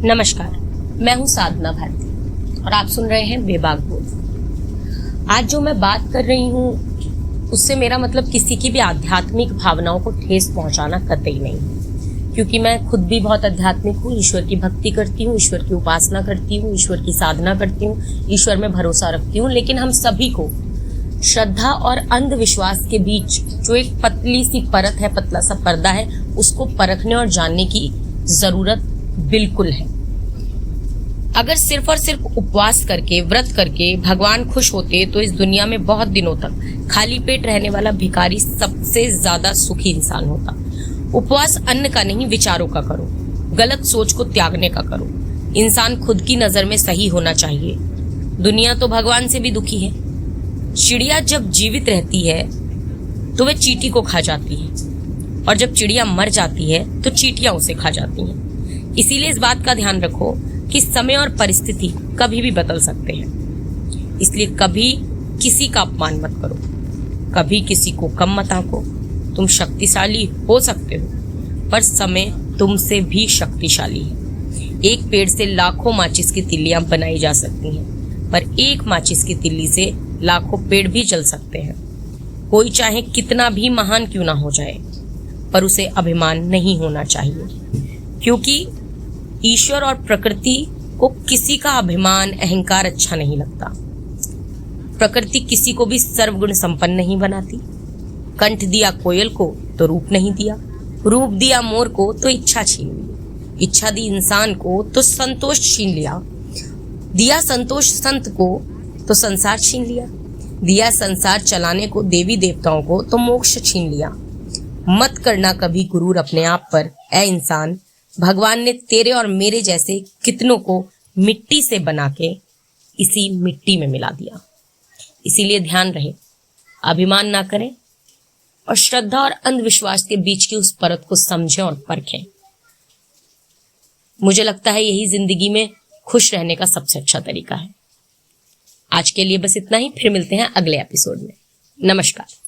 नमस्कार, मैं हूं साधना भारती और आप सुन रहे हैं बेबाक बोल। आज जो मैं बात कर रही हूं उससे मेरा मतलब किसी की भी आध्यात्मिक भावनाओं को ठेस पहुंचाना कतई नहीं, क्योंकि मैं खुद भी बहुत आध्यात्मिक हूँ। ईश्वर की भक्ति करती हूँ, ईश्वर की उपासना करती हूँ, ईश्वर की साधना करती हूँ, ईश्वर में भरोसा रखती हूँ। लेकिन हम सभी को श्रद्धा और अंधविश्वास के बीच जो एक पतली सी परत है, पतला सा पर्दा है, उसको परखने और जानने की जरूरत बिल्कुल है। अगर सिर्फ और सिर्फ उपवास करके, व्रत करके भगवान खुश होते तो इस दुनिया में बहुत दिनों तक खाली पेट रहने वाला भिखारी सबसे ज्यादा सुखी इंसान होता। उपवास अन्न का नहीं, विचारों का करो। गलत सोच को त्यागने का करो। इंसान खुद की नजर में सही होना चाहिए। दुनिया तो भगवान से भी दुखी है। चिड़िया जब जीवित रहती है तो वह चींटी को खा जाती है, और जब चिड़िया मर जाती है तो चींटियां उसे खा जाती हैं। इसीलिए इस बात का ध्यान रखो कि समय और परिस्थिति कभी भी बदल सकते हैं। इसलिए कभी किसी का अपमान मत करो, कभी किसी को कम मत आंको। तुम शक्तिशाली हो सकते हो, पर समय तुमसे भी शक्तिशाली है। एक पेड़ से लाखों माचिस की तिल्लियां बनाई जा सकती हैं, पर एक माचिस की तिल्ली से लाखों पेड़ भी जल सकते हैं। कोई चाहे कितना भी महान क्यों ना हो जाए, पर उसे अभिमान नहीं होना चाहिए, क्योंकि ईश्वर और प्रकृति को किसी का अभिमान, अहंकार अच्छा नहीं लगता। प्रकृति किसी को भी सर्वगुण संपन्न नहीं बनाती। कंठ दिया कोयल को तो रूप नहीं दिया, रूप दिया मोर को तो इच्छा छीन ली, इच्छा दी इंसान को तो संतोष छीन लिया, दिया संतोष संत को तो संसार छीन लिया, दिया संसार चलाने को देवी देवताओं को तो मोक्ष छीन लिया। मत करना कभी गुरूर अपने आप पर, ऐ इंसान। भगवान ने तेरे और मेरे जैसे कितनों को मिट्टी से बना के इसी मिट्टी में मिला दिया। इसीलिए ध्यान रहे, अभिमान ना करें और श्रद्धा और अंधविश्वास के बीच की उस परत को समझें और परखें। मुझे लगता है यही जिंदगी में खुश रहने का सबसे अच्छा तरीका है। आज के लिए बस इतना ही, फिर मिलते हैं अगले एपिसोड में। नमस्कार।